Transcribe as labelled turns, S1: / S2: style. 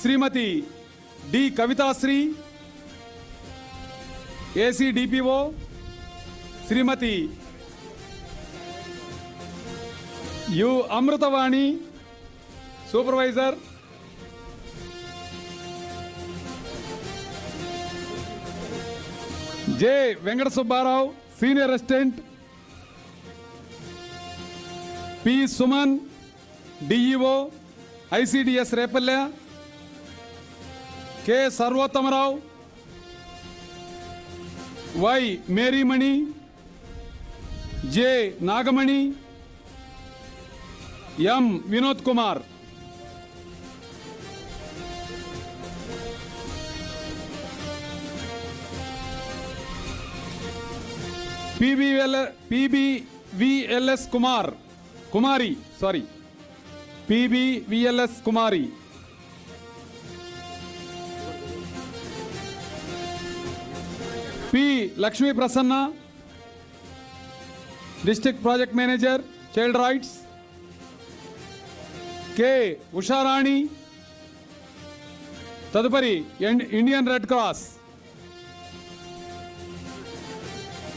S1: శ్రీమతి D Kavithasri, ACDPO Srimati U Amruthavani, supervisor J Venkata Subbarao, senior assistant P Suman, DEO ICDS Repalle, K Sarvottamarao, Y Marymani, J Nagamani, M Vinod Kumar. PBVLS Kumari, PBVLS Kumari, P Lakshmi Prasanna, district project manager child rights, K Usharani, తదుపరి Indian red cross.